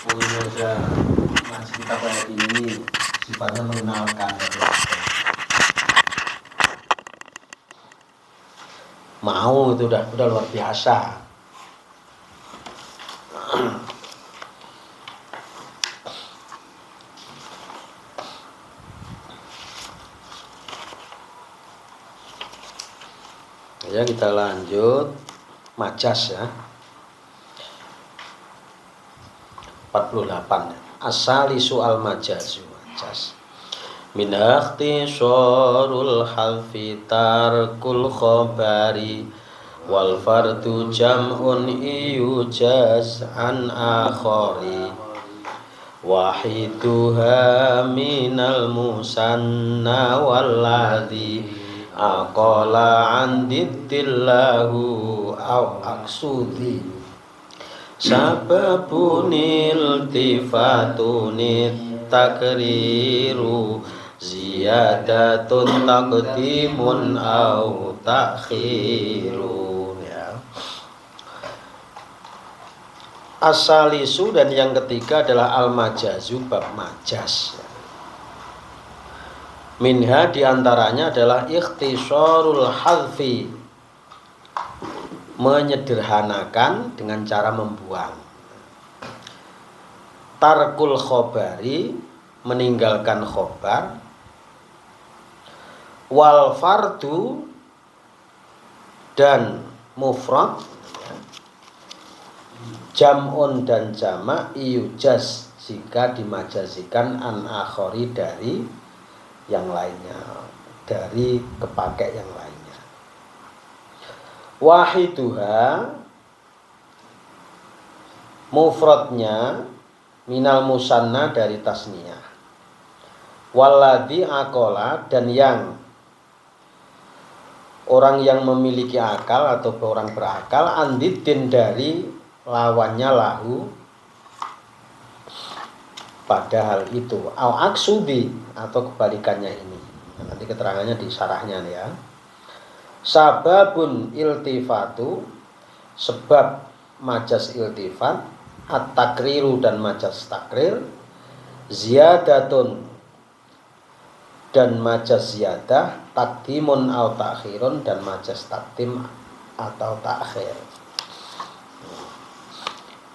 Punya ngaji kita kayak ini sifatnya mengenalkan mau itu udah luar biasa. Ya, kita lanjut majas ya. 48. Asali soal majas. Min ikhtisarul halfi tarkul khabari wal fardu jam'un iyujaz an akhari wahiduha minal musanna walladhi aqala an diddillahu au aksudi sababun iltifatun takriru ziyadatun taqdimun au takhiru ya. Asalisu dan yang ketiga adalah al-majazu bab majas. Minha diantaranya adalah ikhtisarul hadfi, menyederhanakan dengan cara membuang. Tarkul khobari, meninggalkan khobar. Wal fardu, dan mufrad. Jam'un dan jama' iyujaz, jika dimajazikan an akhori dari yang lainnya, dari kepakai yang lainnya. Wahiduha, mufradnya minal musanna dari tasniyah. Walladhi aqala, dan yang orang yang memiliki akal atau orang berakal, andidin dari lawannya lahu pada hal itu, au aksudi atau kebalikannya ini. Nanti keterangannya di syarahnya ya. Sababun iltifatu, sebab majas iltifat, at-takriru dan majas takrir, ziyadatun dan majas ziyadah, takdimun au takhirun dan majas takdim atau takhir.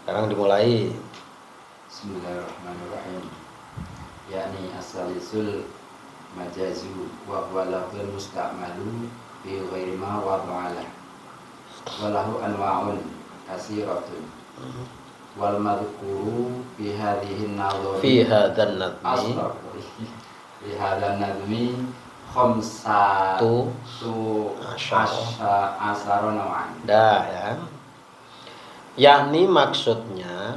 Sekarang dimulai. Bismillahirrahmanirrahim. Yani asalisul majazu wa huwa lafzul musta'malu bi ghairi ma wada'ala wa lahu anwa'un kasiratun wal madhkuru fi hadhihi an-nadhmi Fi hadzal nadmi fi hadzal nadmi khamsatu asyara naw'an. Dah ya. Yakni maksudnya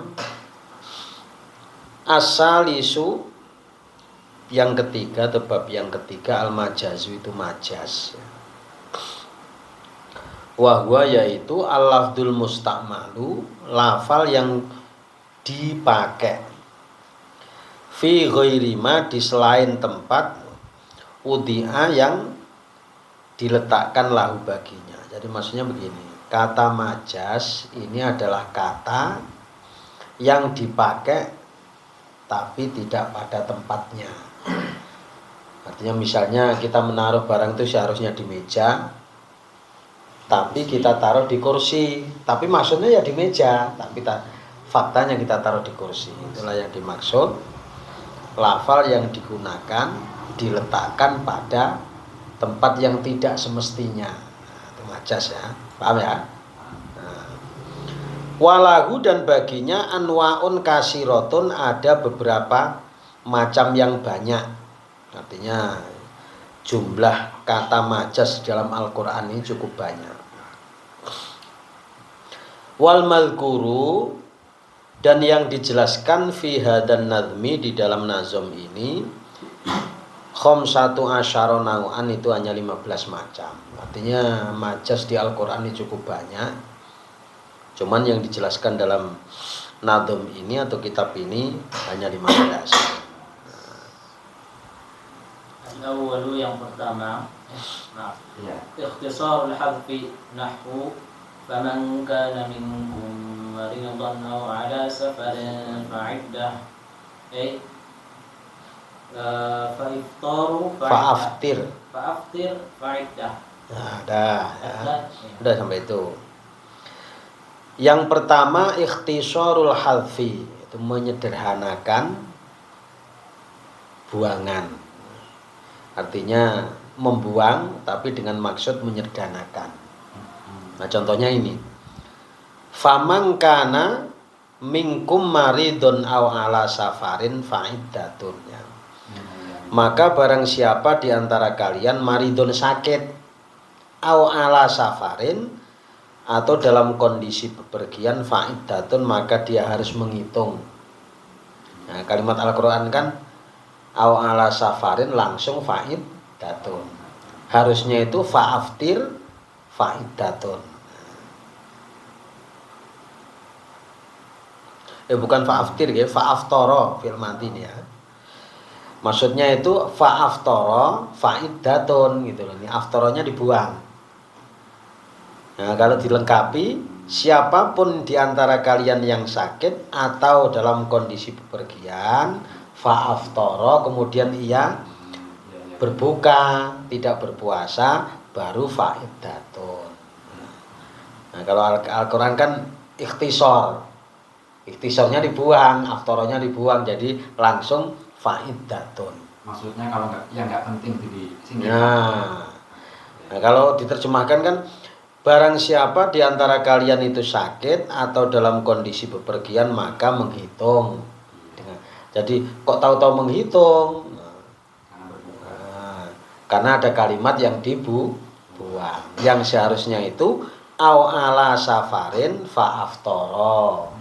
asalisu yang ketiga atau bab yang ketiga al-majazu itu majas. Wahwa yaitu al-lafdul musta'malu, lafal yang dipakai fi ghairi ma, di selain tempat, udia yang diletakkan lahu baginya. Jadi maksudnya begini, kata majas ini adalah kata yang dipakai tapi tidak pada tempatnya. Artinya misalnya kita menaruh barang itu seharusnya di meja, tapi kita taruh di kursi. Tapi maksudnya ya di meja, tapi faktanya kita taruh di kursi. Itulah yang dimaksud lafal yang digunakan diletakkan pada tempat yang tidak semestinya. Itu majas ya, paham ya? Walahu, dan baginya anwaun kasirotun, ada beberapa macam yang banyak. Artinya jumlah kata majas dalam Al-Quran ini cukup banyak. Wal madhkuru, dan yang dijelaskan fi hadan nadmi, di dalam nazom ini, khamsatu asyara nau'an, itu hanya 15 macam. Artinya majas di Al-Quran ini cukup banyak. Cuman yang dijelaskan dalam nadom ini atau kitab ini hanya 15. Al-awwalu, yang pertama, ikhtisarul hadfi nahwu فمن كان منكم مريضا أو على سفر فعدة Fa'aftir. Fa'iddah. Nah, udah sampai itu. Yang pertama ikhtisarul hadfi, itu menyederhanakan buangan. Artinya membuang tapi dengan maksud menyederhanakan. Nah, contohnya ini. Faman kana minkum maridun aw ala safarin fa'iddatun. Maka barang siapa di antara kalian maridun sakit aw ala safarin atau dalam kondisi bepergian fa'iddatun, maka dia harus menghitung. Nah, kalimat Al-Qur'an kan aw ala safarin langsung fa'iddatun. Harusnya itu fa'aftir fa'iddatun. Bukan fa'aftir ya, fa'aftara fil mati ya. Maksudnya itu fa'aftara fa'iddatun gitu loh. Ini aftaranya dibuang. Nah, kalau dilengkapi, siapapun di antara kalian yang sakit atau dalam kondisi bepergian, fa'aftara, kemudian ia berbuka, tidak berpuasa, baru fa'iddatun. Nah, kalau Al-Qur'an kan ikhtisar. Ikhtisarnya dibuang, aftaranya dibuang, jadi langsung fa'iddatun. Maksudnya kalau nggak penting disingkirkan. Nah, kalau diterjemahkan kan barang siapa di antara kalian itu sakit atau dalam kondisi bepergian maka menghitung. Jadi kok tahu-tahu menghitung? Karena ada kalimat yang dibuang. Yang seharusnya itu au ala safarin fa'aftara.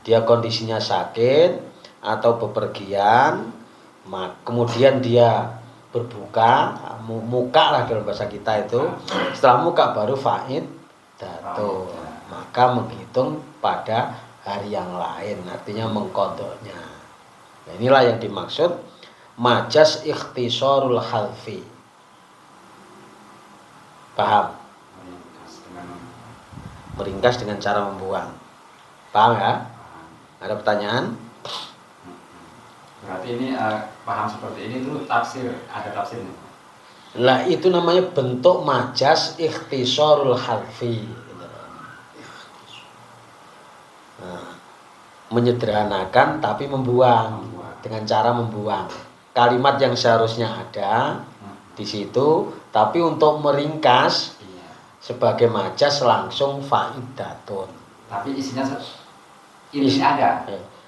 Dia kondisinya sakit atau bepergian, kemudian dia berbuka, muka lah dalam bahasa kita itu. Setelah muka baru fa'iddatun, maka menghitung pada hari yang lain, artinya mengqadanya. Nah, inilah yang dimaksud majas ikhtisarul halfi. Paham? Meringkas dengan cara membuang. Paham ya? Ada pertanyaan? Berarti ini paham seperti ini itu tafsir, ada tafsirnya. Lah itu namanya bentuk majas ikhtisarul halfi. Nah, menyederhanakan tapi membuang dengan cara membuang. Kalimat yang seharusnya ada di situ, tapi untuk meringkas sebagai majas langsung fa'iddatun. Tapi intinya ada.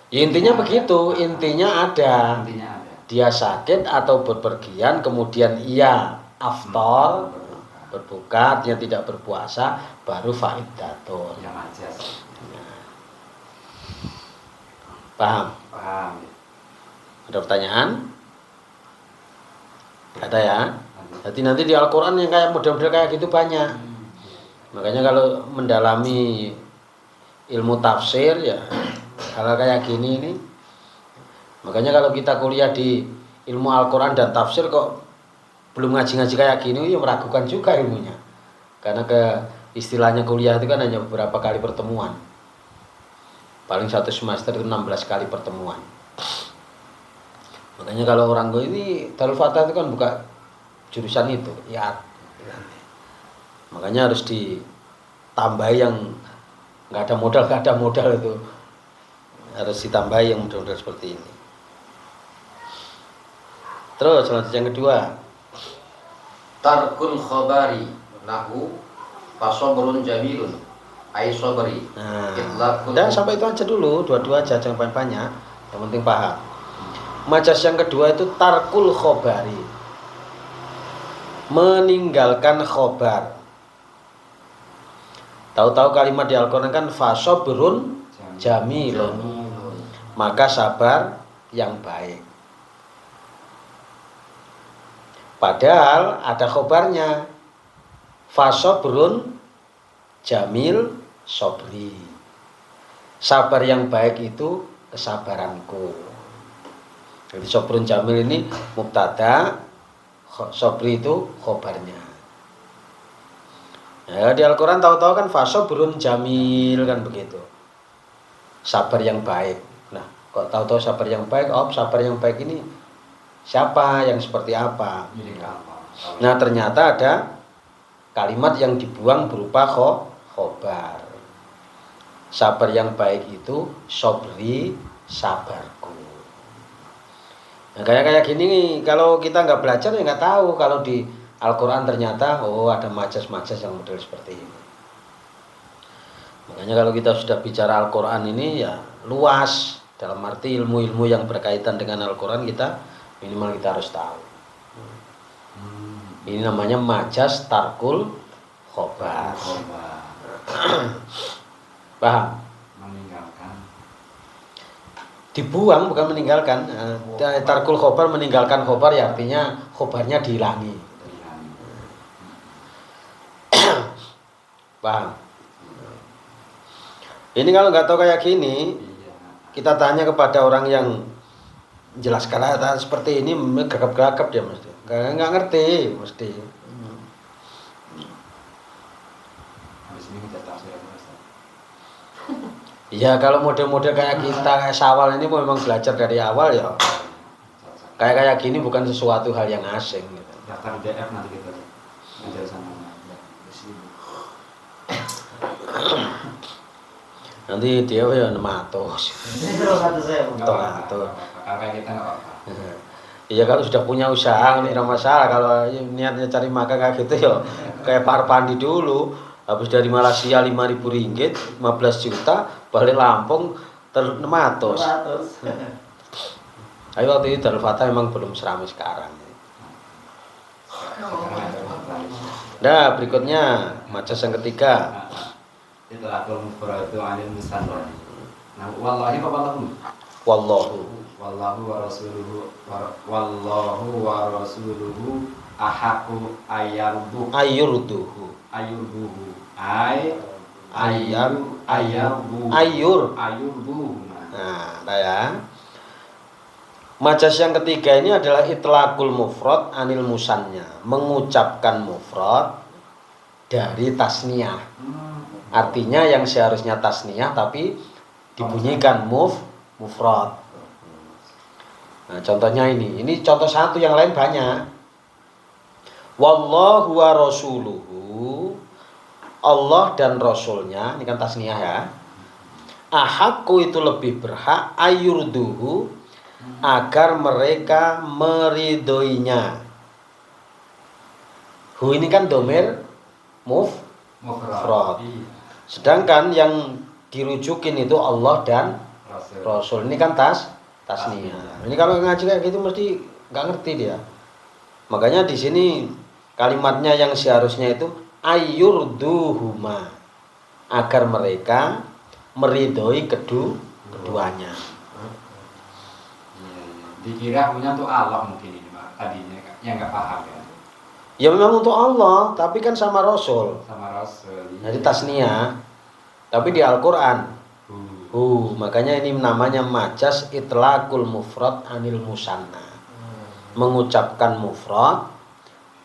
Ya, intinya begitu, intinya ada. Intinya ada. Dia sakit atau bepergian, kemudian ia aftar, berbuka, dia tidak berpuasa, baru fa'iddatun. Ya majas. Paham? Paham. Ada pertanyaan? Ada ya? Jadi nanti di Al-Quran yang kayak model-model kayak gitu banyak. Makanya kalau mendalami ilmu tafsir ya kalau kayak gini ini, makanya kalau kita kuliah di ilmu Al-Quran dan tafsir kok belum ngaji-ngaji kayak gini, ya meragukan juga ilmunya. Karena istilahnya kuliah itu kan hanya beberapa kali pertemuan. Paling satu semester itu 16 kali pertemuan. Makanya kalau orang gue ini Darul Fatah itu kan buka jurusan itu, ya. Makanya harus ditambah yang nggak ada modal itu. Harus ditambah yang model-model seperti ini. Terus selanjutnya yang kedua, tarkul khabari nahu fasabrun jamilun ai sabri. Nah, dan sampai itu aja dulu, dua-dua aja jangan banyak-banyak, yang penting paham. Majas yang kedua itu tarkul khabari, meninggalkan khobar. Tahu-tahu kalimat di Al-Quran kan fasabrun jamilun, maka sabar yang baik. Padahal ada khobarnya, fasabrun jamil sobri. Sabar yang baik itu kesabaranku. Jadi sobrun jamil ini mubtada, sobri itu khobarnya. Ya, di Al-Quran tahu-tahu kan fasobrun jamil kan begitu. Sabar yang baik. Nah, kok tahu-tahu sabar yang baik, sabar yang baik ini siapa, yang seperti apa? Nah, ternyata ada kalimat yang dibuang berupa khobar. Sabar yang baik itu sobri sabarku. Nah, kayak gini nih, kalau kita nggak belajar ya nggak tahu kalau di Al-Quran ternyata ada majas-majas yang model seperti ini. Makanya kalau kita sudah bicara Al-Quran ini ya luas, dalam arti ilmu-ilmu yang berkaitan dengan Al-Quran kita minimal kita harus tahu. Ini namanya majas tarkul khobar. Paham? Meninggalkan. Dibuang bukan meninggalkan. Tarkul khobar, meninggalkan khobar ya artinya khobarnya dihilangi. Paham? Ini kalau nggak tahu kayak gini, kita tanya kepada orang yang jelaskan seperti ini, gagap-gagap dia mesti. Nggak ngerti mesti. Habis ini kita tafsir apa, Ustaz? Iya, kalau model-model kayak kita kayak Syawal ini memang belajar dari awal ya. Kayak gini bukan sesuatu hal yang asing gitu. Daftar DF nanti kita belajar sama. Nanti dia ya nematos. Tomato. Kakak kita nggak apa-apa. Iya, kalau sudah punya usaha ini tidak masalah. Kalau niatnya cari makan kayak gitu ya kayak Parpandi dulu, habis dari Malaysia 5.000 ringgit, 15 juta, balik Lampung nematos. Tapi waktu itu Darul Fatah memang belum seramai sekarang. Nah, berikutnya majas yang ketiga. Itulah al-mufrad itu anil musanna. Nah, wallahi apa wallahu? Wallahu wa rasuluhu ahaqqu ayurduhu. Nah, ya. Majas yang ketiga ini adalah itlaqul mufrad anil musannya, mengucapkan mufrad dari tasniyah. Artinya yang seharusnya tasniyah tapi dibunyikan mufrad. Nah, contohnya ini contoh satu, yang lain banyak. Wallahu wa rasuluhu, Allah dan Rasulnya, ini kan tasniyah ya. Ahaqqu itu lebih berhak, ayurduhu, agar mereka meridhoinya. Hu ini kan domir mufrad. Sedangkan yang dirujukin itu Allah dan Rasul. Ini kan tasniyah. Ini kalau ngaji kayak gitu mesti nggak ngerti dia. Makanya di sini kalimatnya yang seharusnya itu ayurduhuma, agar mereka meridhoi keduanya. Dikira punya untuk Allah mungkin ini Pak, tadinya yang nggak paham ya. Ya memang untuk Allah, tapi kan sama Rasul. Sama Rasul. Jadi tasniyah. Tapi di Al-Qur'an makanya ini namanya majas itlaqul mufrad anil musanna. Mengucapkan mufrad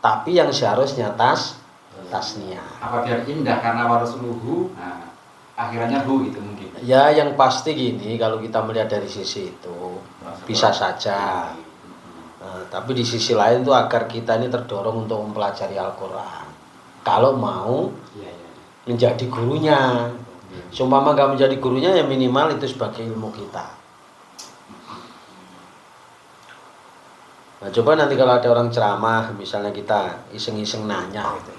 tapi yang seharusnya tasniyah. Apa biar indah karena warasuluhu, nah akhirnya hu itu mungkin. Ya yang pasti gini, kalau kita melihat dari sisi itu bisa saja. Nah, tapi di sisi lain tuh agar kita ini terdorong untuk mempelajari Al-Quran. Kalau mau menjadi gurunya, seumpama nggak menjadi gurunya ya minimal itu sebagai ilmu kita. Nah, coba nanti kalau ada orang ceramah, misalnya kita iseng-iseng nanya gitu.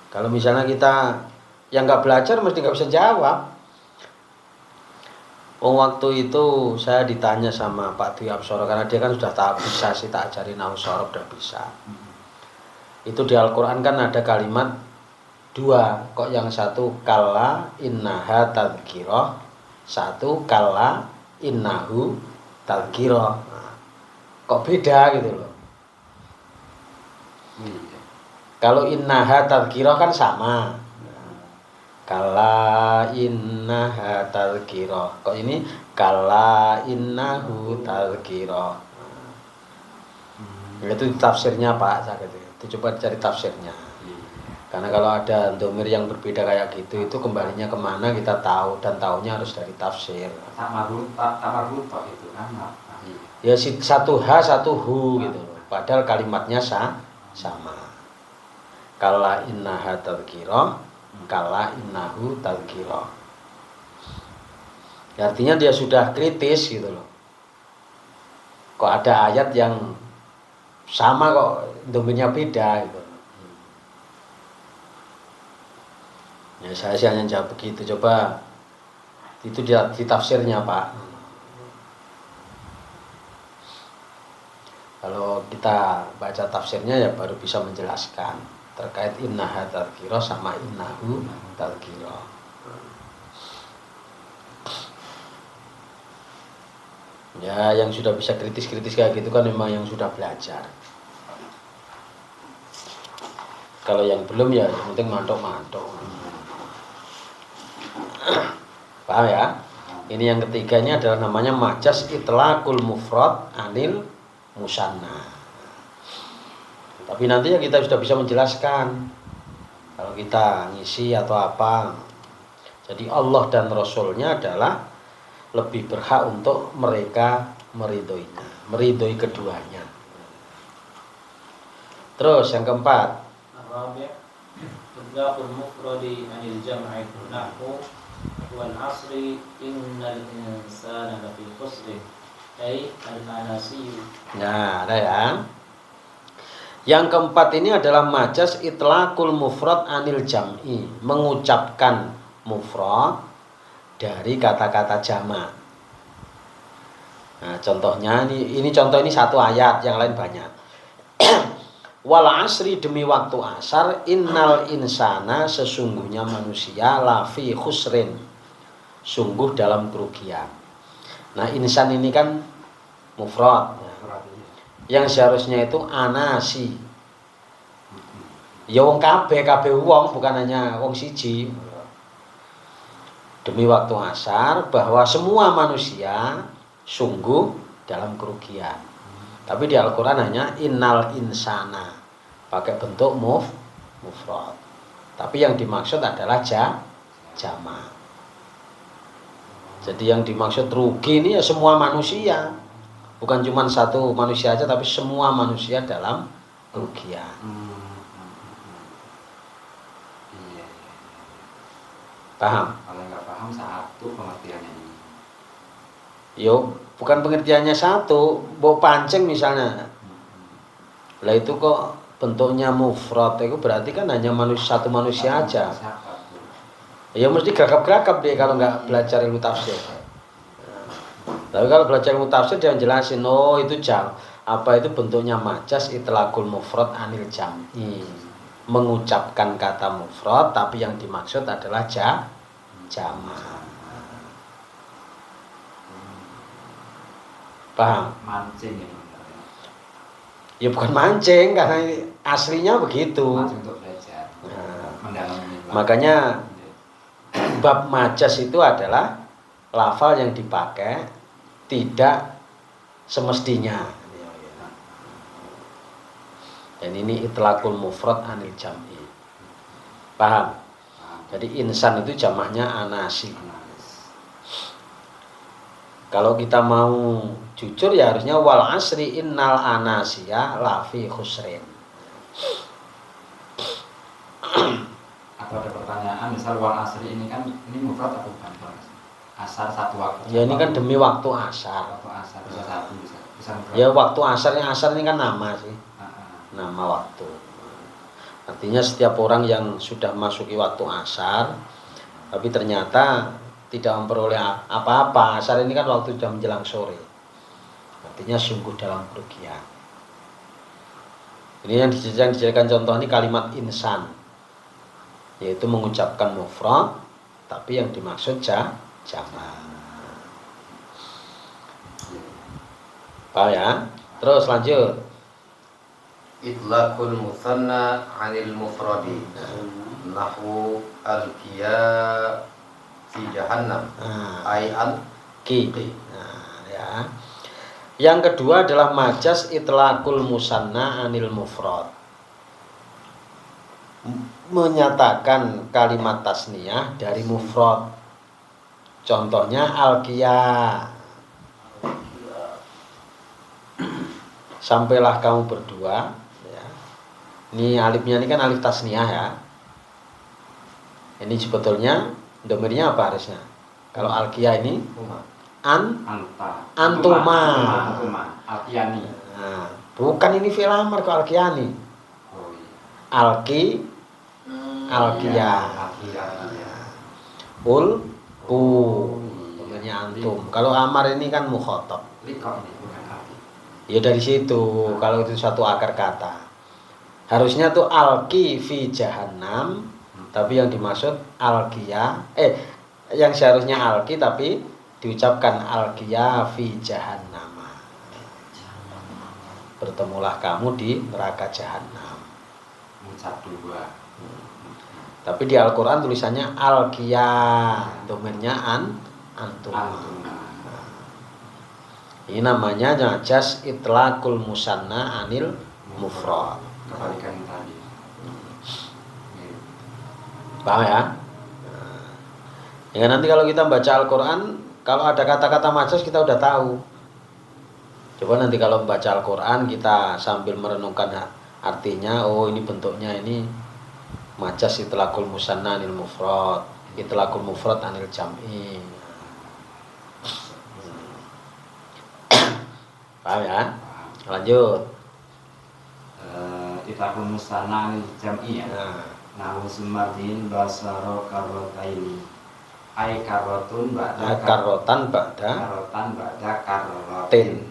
Kalau misalnya kita yang nggak belajar mesti nggak bisa jawab. Waktu itu saya ditanya sama Pak Dwi Absoro, karena dia kan sudah tak bisa sih tak ajarin nahwu shorof, udah bisa. Itu di Al-Quran kan ada kalimat dua, kok yang satu kalla innaha tadhkirah, satu kalla innahu tadhkirah. Nah, kok beda gitu loh. Kalau innaha tadhkirah kan sama. Kalla innaha tadhkirah. Kok ini kalla innahu tadhkirah. Itu tafsirnya Pak, saya gitu. Itu coba cari tafsirnya. Karena kalau ada domir yang berbeda kayak gitu, itu kembalinya kemana kita tahu, dan tahunya harus dari tafsir. Tamarut itu kan. Ya satu H satu hu gitu. Padahal kalimatnya sama. Kala innaha tadhkirah, kala innahu tadhkirah. Ya, artinya dia sudah kritis gitu loh. Kok ada ayat yang sama kok domirnya beda gitu. Ya saya sih hanya jawab begitu. Coba itu di tafsirnya Pak. Kalau kita baca tafsirnya ya baru bisa menjelaskan terkait innaha tadhkirah sama innahu tadhkirah. Ya yang sudah bisa kritis-kritis kayak gitu kan memang yang sudah belajar. Kalau yang belum ya yang penting mantok-mantok. Paham ya? Ini yang ketiganya adalah namanya majas itlaqul mufrad anil musanna. Tapi nanti ya kita sudah bisa menjelaskan kalau kita ngisi atau apa. Jadi Allah dan Rasulnya adalah lebih berhak untuk mereka meridhoinya, meridhoi keduanya. Terus yang keempat, Rabi' itlaqul mufradi anil jam'i nahwu wal 'asri innal insana lafi khusr ay al-anasi. Nah, ada ya. Yang keempat ini adalah majas itlaqul mufrad anil jam'i, mengucapkan mufrad dari kata-kata jamak. Nah, contohnya ini contoh ini satu ayat, yang lain banyak. Wal asri, demi waktu asar, innal insana, sesungguhnya manusia, lafi khusrin, sungguh dalam kerugian. Nah, insan ini kan mufrad. Yang seharusnya itu anasi. Ya wong kabeh wong, bukan hanya wong siji. Demi waktu asar bahwa semua manusia sungguh dalam kerugian. Tapi di Al-Quran hanya innal insana, pakai bentuk mufrad. Tapi yang dimaksud adalah jamak. Jadi yang dimaksud rugi ini ya semua manusia, bukan cuma satu manusia aja, tapi semua manusia dalam kerugian. Paham? Kalau nggak paham satu pengertiannya ini. Yo, bukan pengertiannya satu. Mbok pancing misalnya. Lah itu kok bentuknya mufrad, itu berarti kan hanya satu manusia aja. Ya mesti geragap-geragap deh kalau nggak belajar ilmu tafsir. Tapi kalau belajar ilmu tafsir jangan jelasin, oh itu apa itu bentuknya majas itlaqul mufrad anil jam'i. Mengucapkan kata mufrad tapi yang dimaksud adalah jamak. Paham? Mancing ya. Ya bukan mancing, karena aslinya begitu. Mancing untuk belajar. Mendalami. Makanya bab majas itu adalah lafal yang dipakai tidak semestinya. Dan ini itlaqul mufrad anil jam'i. Paham? Jadi insan itu jamaknya anasi. Kalau kita mau jujur ya harusnya wal asri innal anasiya lafi khusrin. Atau ada pertanyaan, misal wal asri ini kan ini mufrad atau bukan? Asar satu waktu. Ya ini kan demi waktu asar. Waktu asar bisa satu bisa mufrad. Ya waktu asar ini kan nama sih. Nama waktu. Artinya setiap orang yang sudah masuki waktu asar tapi ternyata tidak memperoleh apa-apa, asar ini kan waktu sudah menjelang sore, artinya sungguh dalam kerugian. Ini yang dijadikan contoh ini kalimat insan, yaitu mengucapkan mufrad tapi yang dimaksud jamak. Paham ya? Terus lanjut. Itlaqul musanna 'anil mufradi nahwu al-qiya fi jahannam ay al-qi. Nah, ya. Yang kedua adalah majas itlaqul musanna 'anil mufrad. menyatakan kalimat tasniyah dari mufrad. Contohnya al-qiyah. Sampailah kamu berdua ya. Ini alifnya ini kan alif tasniyah ya. Ini sebetulnya domirnya apa harusnya? Kalau al-qiyah ini antuma. Al-qiyani. Nah, bukan ini fi'il amr kok al-qiyani. Oh iya. Al-qiyah. Domirnya antum. Kalau amar ini kan mukhatab. Liqa ini bukan arti. Ya dari situ kalau itu satu akar kata. Harusnya tuh alqi fi jahannam, tapi yang dimaksud alqiyah. Yang seharusnya alqi tapi diucapkan alqiyah fi jahannam. Bertemulah kamu di neraka jahanam. Mengucap dua. Tapi di Al-Qur'an tulisannya alqiyah, domainnya antum. Ini namanya najas itlaqul musanna anil mufrad. Kebalikan yang tadi. Paham ya? Ya nanti kalau kita baca Al-Qur'an, kalau ada kata-kata majas kita udah tahu. Coba nanti kalau membaca Al-Qur'an kita sambil merenungkan artinya, oh ini bentuknya ini majas itlaqul musanna anil mufrad, itlaqul mufrad anil jam'i. Paham ya? Lanjut. Itlaqul musanna anil jam'i ya. Nahu sumadin basaro karotaini. Ai karotun ba'da Karotan ba'da karotin.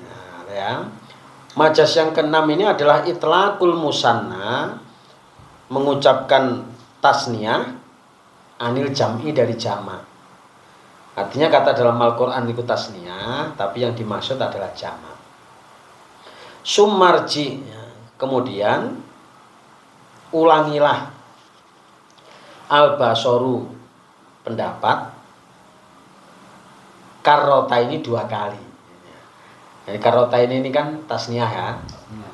Nah, ya. Majas yang keenam ini adalah itlaqul musanna, mengucapkan tasniyah anil jam'i dari jamak. Artinya kata dalam Al-Qur'an itu tasniyah, tapi yang dimaksud adalah jamak. Sumarji, kemudian ulangilah al-basoru, pendapat karota ini 2 kali. Jadi karota ini kan tasniyah ya.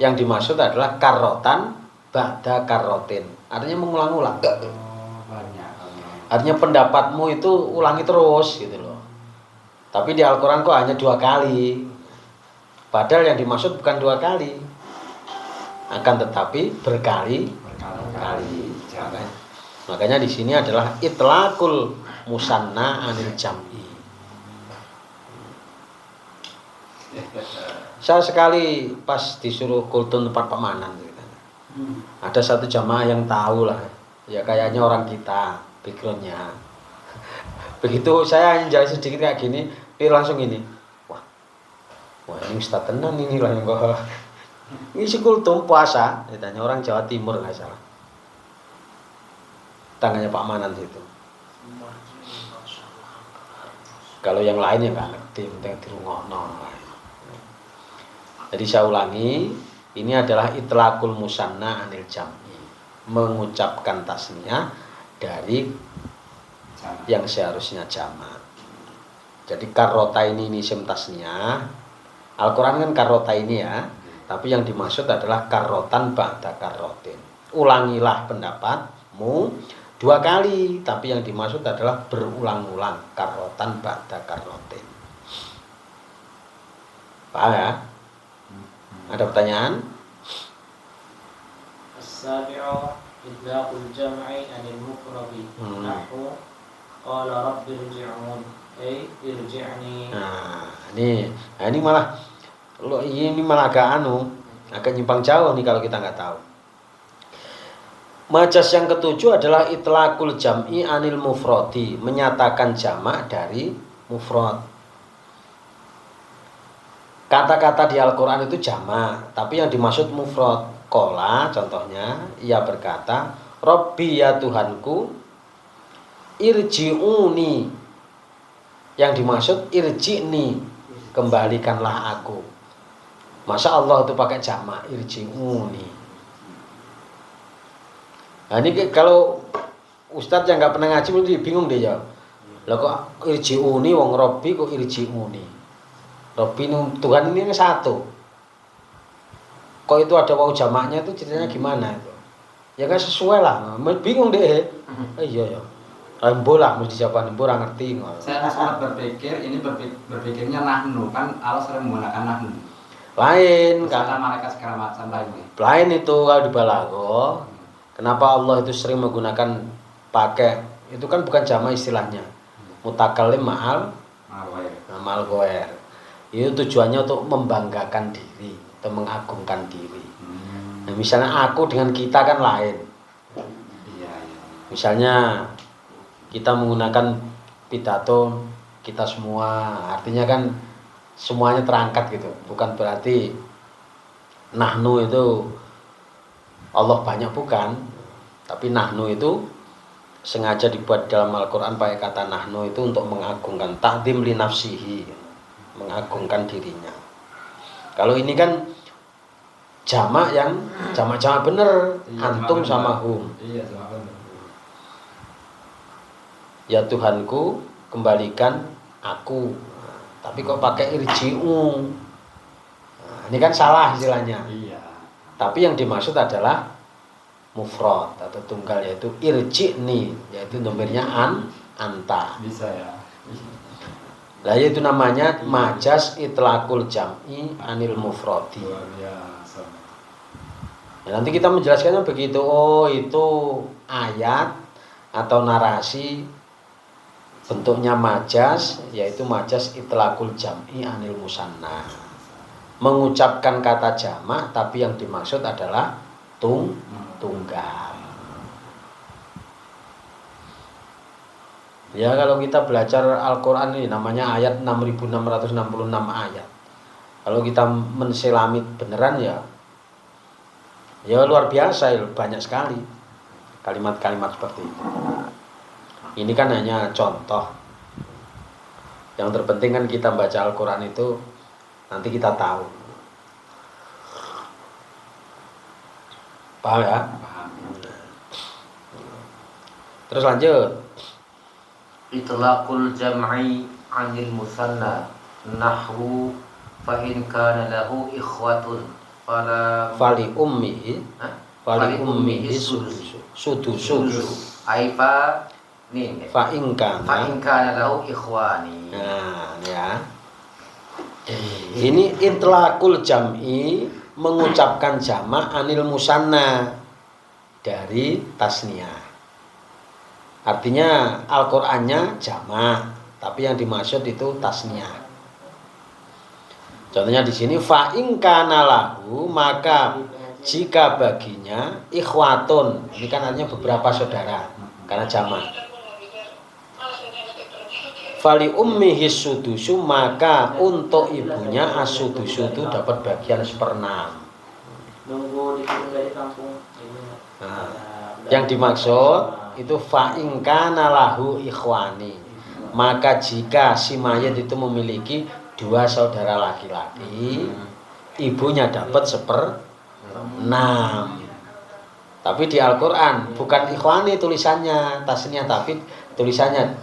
Yang dimaksud adalah karotan ba'da karotin. Artinya mengulang-ulang. Banyak. Artinya pendapatmu itu ulangi terus gitu loh. Tapi di Al-Qur'an kok hanya 2 kali. Padahal yang dimaksud bukan 2 kali. Akan tetapi berkali-kali. Makanya di sini adalah itlaqul musanna anil jam'i. Saya sekali pas disuruh kultun tempat pemanan gitu. Ada satu jamaah yang tahu lah, ya kayaknya orang kita backgroundnya. Begitu saya jelasin sedikit kayak gini, dia langsung ini, wah ini ustaz tenan ini lah yang bawa. Ini si kultum puasa, ditanya orang Jawa Timur nggak salah. Tangannya Pak Manan situ. Kalau yang lain ya nggak ngerti, penting dirungokno. Jadi saya ulangi, ini adalah itlaqul musanna anil jam'i, mengucapkan tasniyah dari yang seharusnya jamak. Jadi karota ini isim tasniyah. Al-Qur'an kan karota ini ya, tapi yang dimaksud adalah karotan ba'da karotin. Ulangilah pendapatmu 2 kali, tapi yang dimaksud adalah berulang-ulang, karotan ba'da karotin. Paham ya? Ada pertanyaan? As-sabi'u itlaqul jam'i 'anil mufradi. Nahwu qala rabbi irji'un ay irji'ni. Nah, ini malah agak agak nyimpang jauh nih kalau kita nggak tahu. Majas yang ketujuh adalah itlaqul jam'i 'anil mufradi, menyatakan jamak dari mufrad. Kata-kata di Al-Qur'an itu jamak, tapi yang dimaksud mufrad. Qala contohnya, ia berkata, Rabbi ya Tuhanku, irji'uni. Yang dimaksud irji'ni, kembalikanlah aku. Masa Allah itu pakai jamak, irji'uni. Nah ini kalau ustadz yang nggak pernah ngaji mesti bingung deh ya. Lah kok irji'uni wong Rabbi kok irji'uni. Rabbi Tuhan ini satu. Kok itu ada wau jamaknya itu ceritanya gimana itu? Ya kan sesuai lah. Bingung deh. Iya ya. Rembo lah mesti jawaban rembo ora ngerti. Saya sempat berpikir ini berpikirnya nahnu kan Allah sering menggunakan nahnu. Lain Kata kan. malaikat segala macam lainnya. Lain itu kalau di balaghah. Kenapa Allah itu sering menggunakan pakai itu kan bukan jamak istilahnya. Mutakallim ma'al ghair. Itu tujuannya untuk membanggakan diri atau mengagungkan diri. Nah, misalnya aku dengan kita kan lain. Misalnya kita menggunakan pidato kita semua, artinya kan semuanya terangkat gitu. Bukan berarti nahnu itu Allah banyak bukan, tapi nahnu itu sengaja dibuat dalam Al-Quran pakai kata nahnu itu untuk mengagungkan, ta'zim li nafsihi, mengagungkan dirinya. Kalau ini kan jamak yang jamak bener, antum sama hum. Iya, jamak bener. Ya Tuhanku, kembalikan aku. Tapi kok pakai irji'u. Ini kan salah istilahnya. Iya. Tapi yang dimaksud adalah mufrad atau tunggal, yaitu irji'ni, yaitu domirnya anta. Bisa ya. Lah itu namanya majas itlaqul jam'i anil mufradi. Luar biasa. Ya, nanti kita menjelaskannya begitu. Oh, itu ayat atau narasi bentuknya majas, yaitu majas itlaqul jam'i anil musanna. Mengucapkan kata jamak tapi yang dimaksud adalah tunggal. Ya, kalau kita belajar Al-Qur'an ini namanya ayat 6666 ayat. Kalau kita menselami beneran ya luar biasa, banyak sekali kalimat-kalimat seperti itu. Ini kan hanya contoh. Yang terpenting kan kita baca Al-Quran itu nanti kita tahu. Paham ya? Paham. Terus lanjut. Itlaqul jam'i 'anil musanna nahwu fa in kana lahu ikhwatun Fali ummihi sudusu. Aifa nih. Fa in kana lahu ikhwani. Nah, ya. Ini itlaqul jam'i, mengucapkan jamak anil musanna dari tasniyah. Artinya Al-Qur'annya jamak, tapi yang dimaksud itu tasniyah. Contohnya di sini fa in kana lahu, maka jika baginya ikhwatun. Ini kan artinya beberapa saudara karena jamak. Fali ummihi sudusu, maka untuk ibunya asudusu itu dapat bagian 1/6. Nunggu dikirim dari kampung. Nah, yang dimaksud itu fa in kana lahu ikhwani, maka jika si mayit itu memiliki 2 saudara laki-laki, ibunya dapat 1/6. Tapi di Al-Quran bukan ikhwani tulisannya tasnya, tapi tulisannya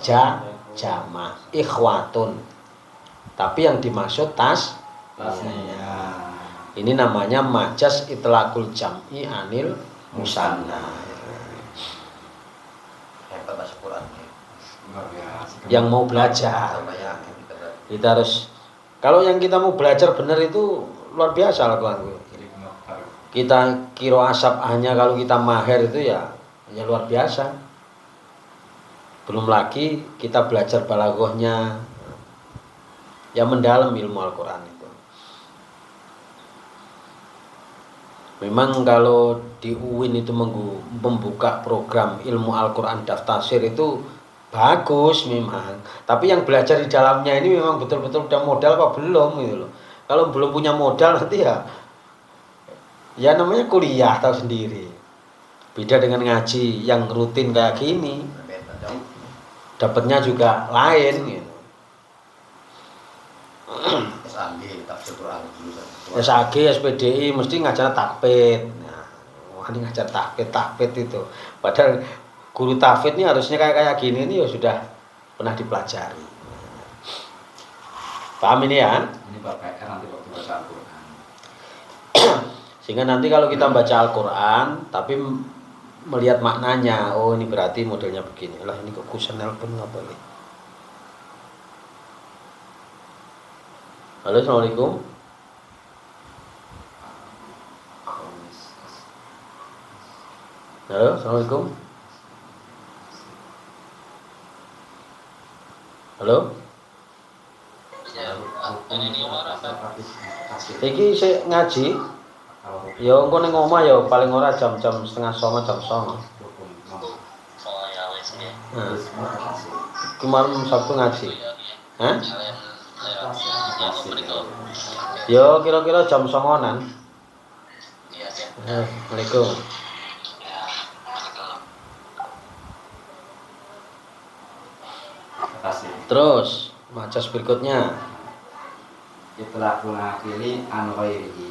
jamak ikhwatun. Tapi yang dimaksud tasnya. Ini namanya majas itlaqul jam'i anil musanna. Hebat bahasa Quran. Yang mau belajar, kita harus, kalau yang kita mau belajar benar itu luar biasa Al-Quran. Kita kiro asap hanya kalau kita mahir itu ya luar biasa. Belum lagi kita belajar balaghahnya, yang mendalam ilmu Al-Quran itu. Memang kalau di UIN itu membuka program ilmu Al-Quran Daftasir itu bagus memang. Tapi yang belajar di dalamnya ini memang betul-betul udah modal apa belum gitu loh. Kalau belum punya modal nanti ya namanya kuliah, tahu sendiri. Beda dengan ngaji yang rutin kayak gini. Dapatnya juga lain gitu. SAG, SPDI mesti ngajar takfid. Nah, ini ngajar takfid itu. Padahal guru tahfidz ini harusnya kayak gini nih ya sudah pernah dipelajari. Paham ini ya? Ini bab PR nanti waktu baca Al-Quran. Sehingga nanti kalau kita baca Al-Quran tapi melihat maknanya. Oh, ini berarti modelnya begini. Lah ini kok kusen nelpon apa ini? Halo, Assalamualaikum. Halo, Assalamualaikum. Halo. Iki sik ngaji. Ya engko ning omah ya paling ora jam-jam 8:30 jam 09.00. Nah. Kemarin Sabtu ngaji. Hah? Ya kira-kira jam 09.00-an. Assalamualaikum. Terus majas berikutnya. Itulah kunakili an ghairihi.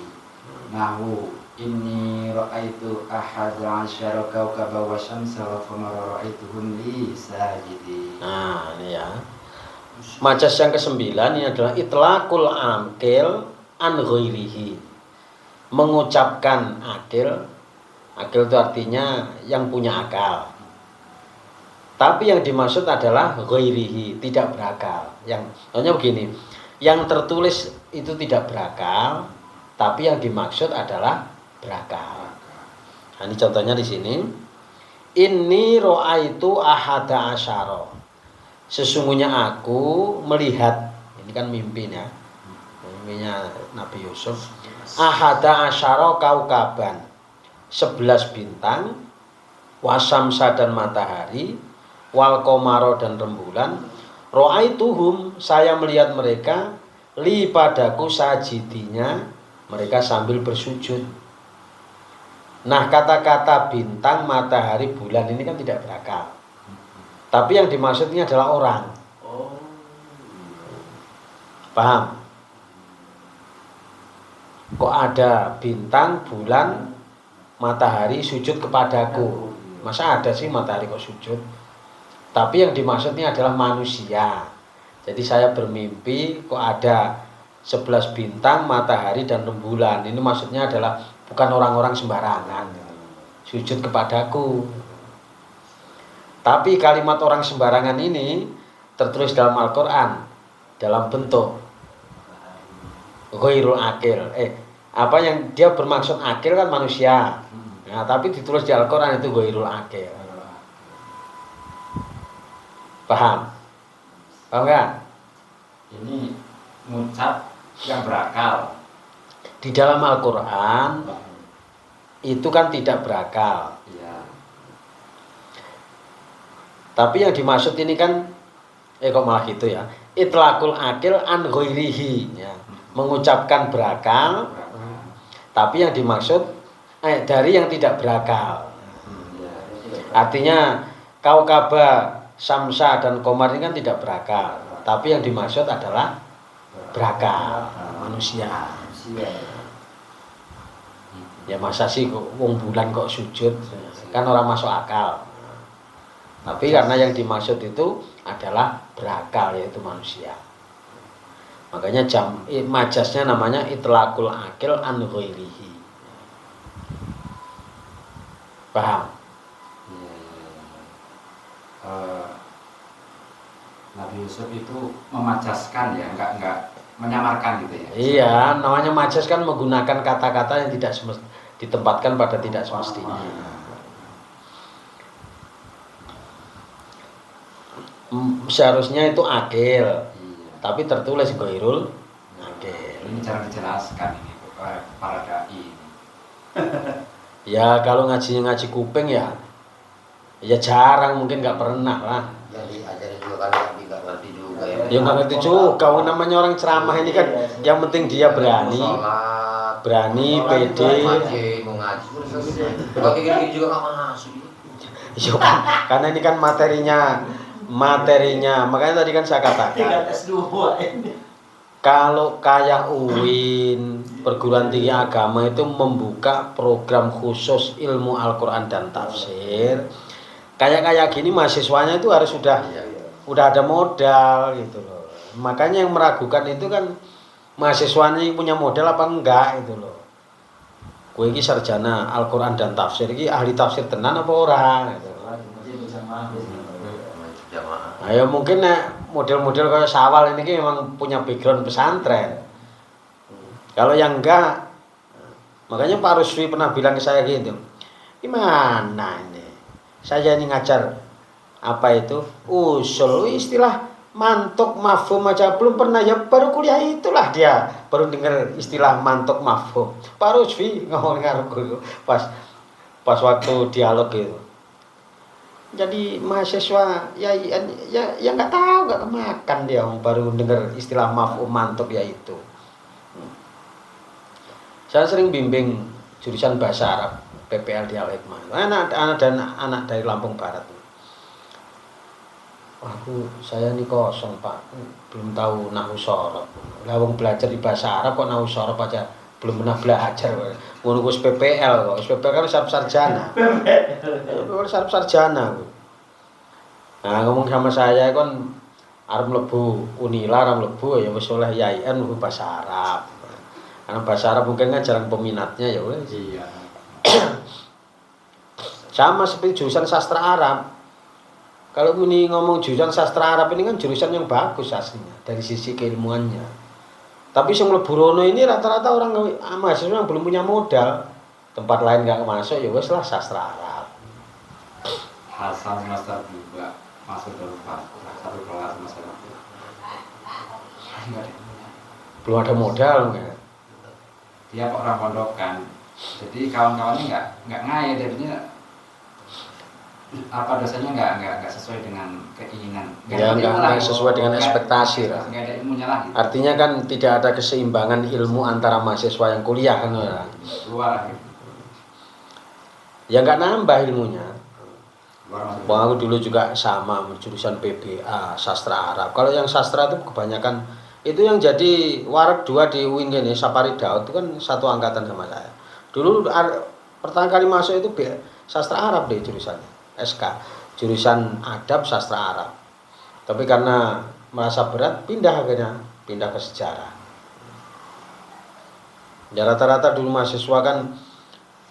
Nahu inni ra'aitu ahada asyara kawkaba wa syamsa wa qamara ra'aituhum li sajidin. Nah, ini ya. Majas yang ke-9 ini adalah itlaqul akil an ghairihi. Mengucapkan akil. Akil itu artinya yang punya akal. Tapi yang dimaksud adalah ghairihi, tidak berakal. Contohnya begini, yang tertulis itu tidak berakal, tapi yang dimaksud adalah berakal. Nah, ini contohnya di sini. Inni ra'aitu ahada asyara. Sesungguhnya aku melihat, ini kan mimpinya, mimpinya Nabi Yusuf. Ahada asyara kaukaban, 11 bintang, wasamsa dan matahari, wal komaro dan rembulan. Ra'aituhum, saya melihat mereka, li padaku sajidinya, mereka sambil bersujud. Nah, kata-kata bintang, matahari, bulan ini kan tidak berakal. Tapi yang dimaksudnya adalah orang. Paham? Kok ada bintang, bulan, matahari sujud kepadaku? Masa ada sih matahari kok sujud? Tapi yang dimaksudnya adalah manusia. Jadi saya bermimpi kok ada 11 bintang, matahari dan rembulan. Ini maksudnya adalah bukan orang-orang sembarangan sujud kepadaku. Tapi kalimat orang sembarangan ini tertulis dalam Al-Quran dalam bentuk ghairul akil. Apa yang dia bermaksud akil kan manusia. Nah, tapi ditulis di Al-Quran itu ghairul akil. Paham? Paham nggak? Ini ngucap yang berakal. Di dalam Al-Quran itu kan tidak berakal. Ya. Tapi yang dimaksud ini kan kok malah gitu ya. Itlaqul akil an ghairihi ya. Mengucapkan berakal, tapi yang dimaksud dari yang tidak berakal. Artinya kaukaba, samsa dan komar ini kan tidak berakal, tapi yang dimaksud adalah berakal, manusia. Ya masa sih wong bulan kok sujud, kan orang masuk akal. Tapi karena yang dimaksud itu adalah berakal, yaitu manusia. Makanya majasnya namanya itlaqul akil an ghairihi. Paham? Nabi Yusuf itu memajaskan ya, enggak menyamarkan gitu ya. Iya, namanya majas kan menggunakan kata-kata yang tidak ditempatkan pada tidak semestinya. Seharusnya itu akil, tapi tertulis ghairul akil. Ini cara dijelaskan ini para dai. Ya kalau ngaji kuping ya jarang, mungkin nggak pernah lah. Yang diajarin juga kan nggak ngerti juga ya. Ya nggak ngerti juga. Kalau namanya orang ceramah ini kan yang penting dia berani, pede. Mau ngaji terus selesai. Kalau kayak gini juga nggak masuk. Ya kan, karena ini kan materinya. Makanya tadi kan saya katakan. Kalau kayak UIN, perguruan tinggi agama itu membuka program khusus ilmu Al-Quran dan tafsir, kayak gini mahasiswanya itu harus udah ada modal gitu loh. Makanya yang meragukan itu kan mahasiswanya punya modal apa enggak itu loh. kowe iki sarjana Al-Qur'an dan tafsir iki ahli tafsir tenan apa ora gitu. Ayo mungkin nek model-model kayak Sawal ini memang punya background pesantren. Kalau yang enggak, makanya Pak Ruswi pernah bilang ke saya gitu, gimana ini? Saya ini ngajar apa itu usul istilah mantuk mafhum aja belum pernah, ya baru kuliah itulah dia baru dengar istilah mantuk mafhum. Pak Ruswi ngomong karo pas waktu dialog itu. Jadi mahasiswa ya nggak tahu, nggak kemakan dia baru dengar istilah mafhum mantuk ya itu. Saya sering bimbing jurusan bahasa Arab PPL di Al-Hikmah. Anak dari Lampung Barat. Saya ini kosong Pak, belum tahu nahwu shorof. Lah wong belajar di bahasa Arab kok nahwu shorof aja belum pernah belajar. Ngono wis PPL kok. PPL kan sarjana. Sarjana. Nah, ngomong sama saya kan arep mlebu Unila, arep mlebu ya wis oleh YIN mlebu bahasa Arab. Karena bahasa Arab mungkin kan jarang peminatnya ya wes. Iya. Sama seperti jurusan sastra Arab. Kalau ini ngomong jurusan sastra Arab ini kan jurusan yang bagus aslinya dari sisi keilmuannya. Tapi yang mlebu rono ini rata-rata orang mahasiswa yang belum punya modal. Tempat lain nggak masuk ya wes lah sastra Arab. Hasan semester 2 masuk ke satu kelas semester 2. Belum ada modal enggak? Dia orang pondokan, jadi kawan-kawannya nggak ngayal, jadinya apa dosanya nggak sesuai dengan keinginan. Nggak sesuai dengan ekspektasi lah. Nggak ada ilmunya lagi. Artinya kan tidak ada keseimbangan ilmu antara mahasiswa yang kuliah kan ya. Luar gitu. Ya nggak nambah ilmunya. Luar aku dulu juga sama jurusan PBA sastra Arab. Kalau yang sastra itu kebanyakan itu yang jadi warak 2 di UIN ini Sapari Daud itu kan satu angkatan sama saya. Dulu pertama kali masuk itu sastra Arab deh jurusannya, SK, jurusan adab sastra Arab. Tapi karena merasa berat pindah ke sejarah. Ya rata-rata dulu mahasiswa kan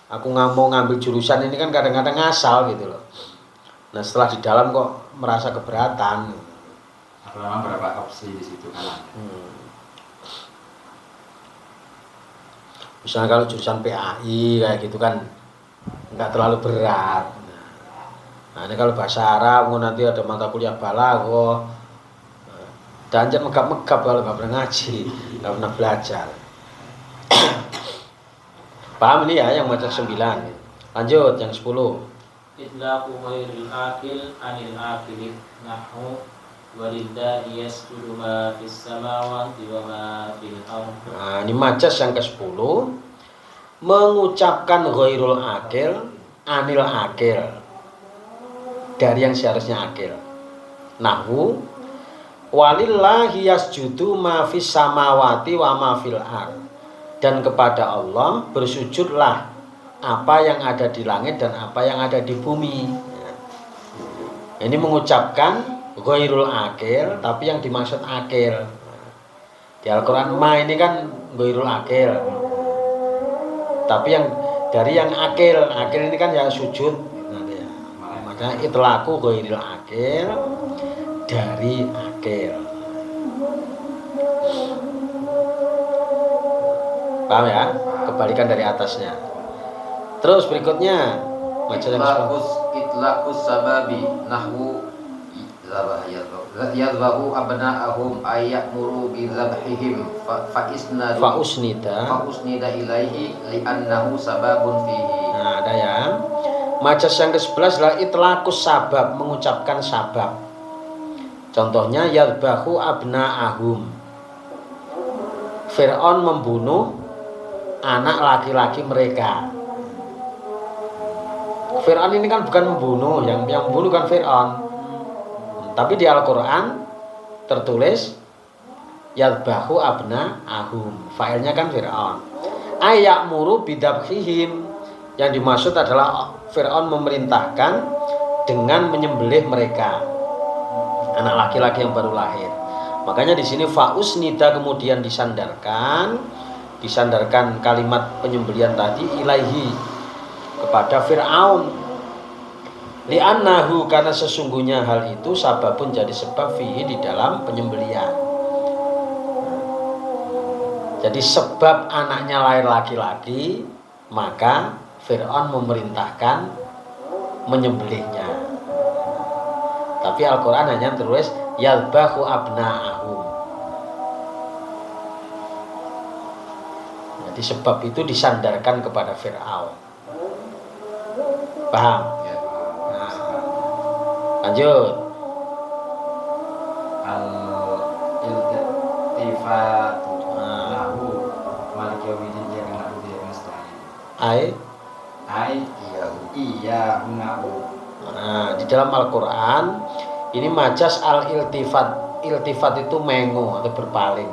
aku nggak mau ngambil jurusan ini kan kadang-kadang ngasal gitu loh. Nah setelah di dalam kok merasa keberatan. Memang berapa opsi di situ kan? Misalnya kalau jurusan PAI kayak gitu kan nggak terlalu berat. Nah ini kalau bahasa Arab nanti ada mata kuliah balaghah. Dan jangan megap-megap kalau nggak pernah ngaji, nggak pernah belajar. Paham ini ya yang macam 9. Lanjut yang 10. Itlaqu ghairil akil anil akili nahwu walillahi yasjudu ma fis samawati wa ma fil ardh. Nah, ini majas yang ke-10. Mengucapkan ghairul akil anil akil dari yang seharusnya akil. Nahwu walillahi yasjudu ma fis samawati wa ma fil ardh. Dan kepada Allah bersujudlah apa yang ada di langit dan apa yang ada di bumi. Ini mengucapkan ghairul akil, tapi yang dimaksud akil. Di Al-Quran ma ini kan ghairul akil, tapi yang dari yang akil ini kan ya sujud. Maka itlaqu ghairil akil dari akil. Paham ya? Kebalikan dari atasnya. Terus berikutnya itlaqus sababi nahwu yadhabu abna'ahum ayyamuru bi dzabhihim fa usnida ilaihi li'annahu sababun fihi. Nah, ada ya. Majas yang ke-11 adalah itlaqus sabab, mengucapkan sabab. Contohnya yadhabu abna'ahum. Fir'aun membunuh anak laki-laki mereka. Fir'aun ini kan bukan membunuh, yang membunuh kan Fir'aun. Tapi di Al-Quran tertulis yadbahu abna'ahum. Failnya kan Fir'aun. Ayyamuru bidabhihim. Yang dimaksud adalah Fir'aun memerintahkan dengan menyembelih mereka, anak laki-laki yang baru lahir. Makanya di sini fausnida kemudian disandarkan disandarkan kalimat penyembelian tadi ilaihi kepada Fir'aun. Li'annahu karena sesungguhnya hal itu sababun jadi sebab fihi di dalam penyembelian. Jadi sebab anaknya lahir laki-laki, maka Fir'aun memerintahkan menyembelihnya. Tapi Al-Quran hanya terus yadbahu abna'ahum. Jadi sebab itu disandarkan kepada Fir'aun. Paham? Nah, lanjut. Al-iltifatu lahu malik yaumidin yang lahu dia nasta'in. Iya nahu. Nah, di dalam Al-Quran ini majas al-iltifat. Iltifat itu mengo atau berpaling.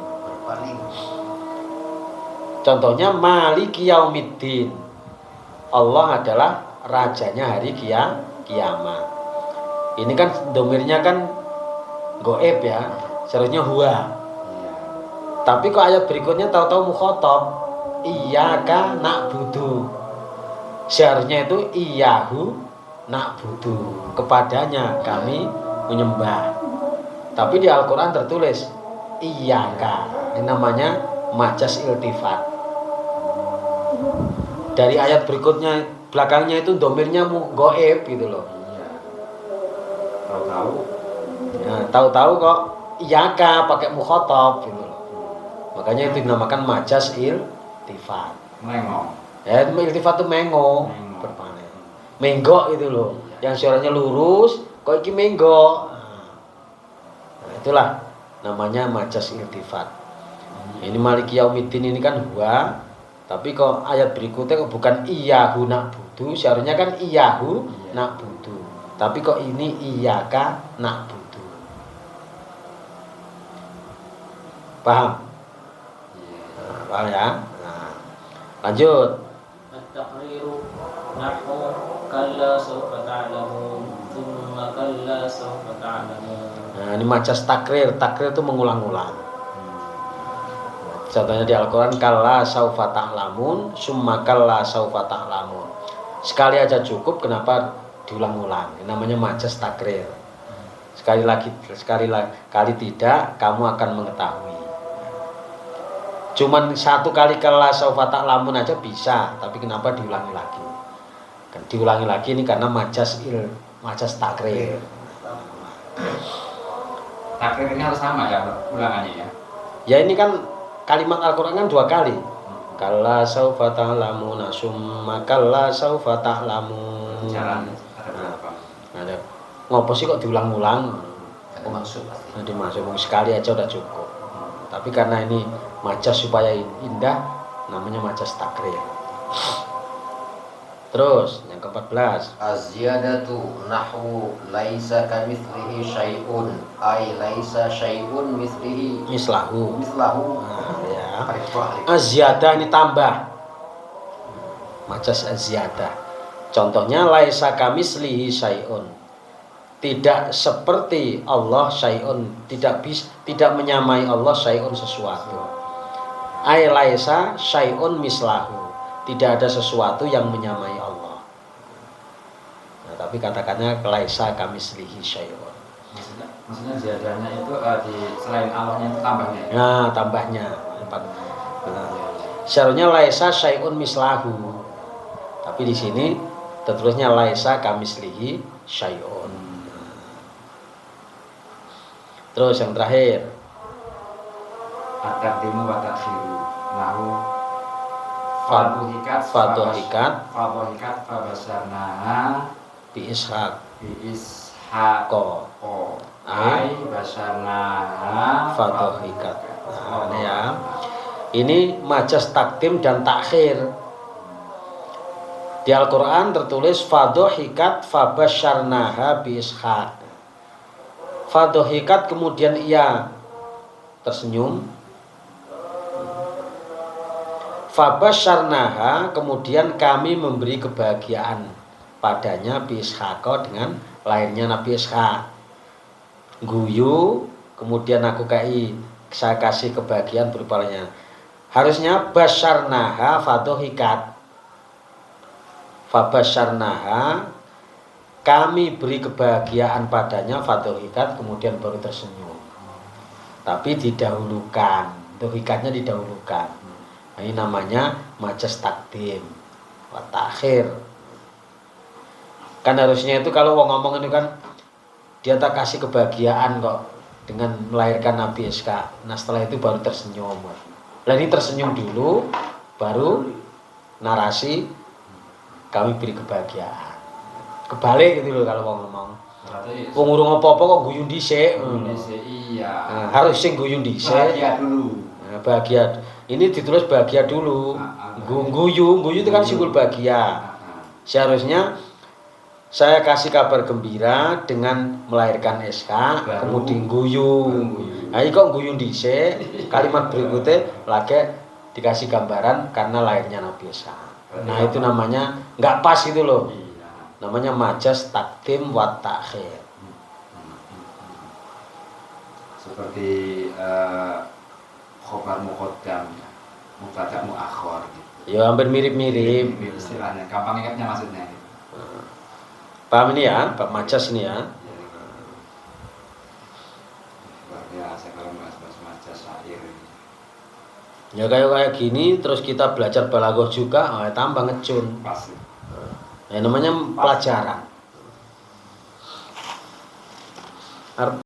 Contohnya Maliki Yaumiddin. Allah adalah rajanya hari kiamat. Ini kan domirnya kan goib ya, seharusnya huwa. Tapi kok ayat berikutnya tahu-tahu mukhatab. Iyyaka na'budu. Seharusnya itu iyyahu na'budu. Kepadanya kami menyembah. Tapi di Al-Quran tertulis iyyaka. Ini namanya majas iltifat. Dari ayat berikutnya belakangnya itu domirnya goib gitu loh. Tahu-tahu. Nah, tahu-tahu kok iyaka pakai mukhatab gitu loh. Makanya itu dinamakan majas iltifat. Mengo. Ya, iltifat itu mengo, berpaling. Menggok itu loh. Yang suaranya lurus, kok iki menggok. Nah, itulah namanya majas iltifat. Ini Maliki Yaumiddin ini kan huwa, tapi kok ayat berikutnya kok bukan iyyahu na'budu, seharusnya kan iyyahu na'budu. Tapi kok ini iyyaka na'budu. Paham? Paham ya? Nah, lanjut. At-taqriru nahwu kalla sawfa ta'lamun thumma kalla sawfa ta'lamun. Nah, ini majas takrir. Takrir itu mengulang-ulang. Contohnya di Al-Quran kalla sawfa ta'lamun summa kalla sawfa ta'lamun. Sekali aja cukup, kenapa diulang-ulang? Ini namanya majas takrir. Sekali kali tidak, kamu akan mengetahui. Cuman satu kali kalla sawfa ta'lamun aja bisa, tapi kenapa diulangi lagi? Kan diulangi lagi ini karena majas takrir. Takrir ini harus sama ya ulangannya ya. Ya ini kan kalimat Al-Quran kan 2 kali. Kalla sawfa ta'lamun summa kalla sawfa ta'lamun. Jalan ada berapa? Ada. Ngopo sih kok diulang-ulang? Ada maksud pasti. Nah, dimaksud sekali aja udah cukup. Tapi karena ini majas supaya indah, namanya majas takrir. Terus yang ke-14. Az-ziyadatu nahwu laisa kamitslihi syai'un ay laisa syai'un mislihi Mislahu. Nah, ya. Az-ziyadah ini tambah. Majas az-ziyadah. Contohnya laisa kamitslihi syai'un. Tidak seperti Allah syai'un, tidak menyamai Allah syai'un sesuatu. Ai laisa syai'un mislahu. Tidak ada sesuatu yang menyamai Allah. Nah, tapi katakannya laisa kamitslihi syai'un. Maksudnya ziyadahnya itu di selain Allahnya itu tambahnya. Nah, tambahnya. Nah, seharusnya laisa syai'un mislahu. Tapi di sini tertulisnya laisa kamitslihi syai'un. Terus yang terakhir. At-taqdimu wa ta'khiru. Nahu Faduhikat fabasarnaha bi ishaq ko ai basarnaha faduhikat. Nah, ini ya. Ini majas takdim dan takhir. Di Al-Quran tertulis faduhikat fabasyarnaha bi ishaq. Faduhikat kemudian ia tersenyum. Fabasyarnaha kemudian kami memberi kebahagiaan padanya bi Ishaq dengan lahirnya Nabi Ishaq. Guyu kemudian saya kasih kebahagiaan berupanya Harusnya basyarnaha fadhohikat. Fabasyarnaha, kami beri kebahagiaan padanya, fadhohikat, kemudian baru tersenyum. Tapi didahulukan, dohikatnya didahulukan. Nah, ini namanya majas takdim wa takhir. Kan harusnya itu kalau wong ngomong itu kan dia tak kasih kebahagiaan kok dengan melahirkan Nabi SK. Nah setelah itu baru tersenyum. Nah ini tersenyum dulu, baru narasi kami beri kebahagiaan. Kebalik gitu loh kalau wong ngomong. Wong urung apa-apa kok guyu dhisik. Iya. Nah, harus sing guyu dhisik. Bahagia dulu. Nah, bahagia. Ini ditulis bahagia dulu. Guyu itu kan simbol bahagia. Seharusnya saya kasih kabar gembira dengan melahirkan SK, kemudian guyu. Nah, ini kok guyu dhisik, kalimat berikutnya lagi dikasih gambaran karena lahirnya Nabi SK. Nah, itu namanya nggak pas itu loh. Namanya majas takdim wa takhir. Seperti khobar muqaddam, mubtada muakhir gitu. Ya hampir mirip-mirip. Istilahnya, gampang ingatnya maksudnya gitu. Paham ini ya, Pak Majas ini ya. Luar biasa kalau bahas majas syair ini. Ya kayak gini terus kita belajar balaghah juga, tambah ngecun. Pas. Ya namanya pelajaran.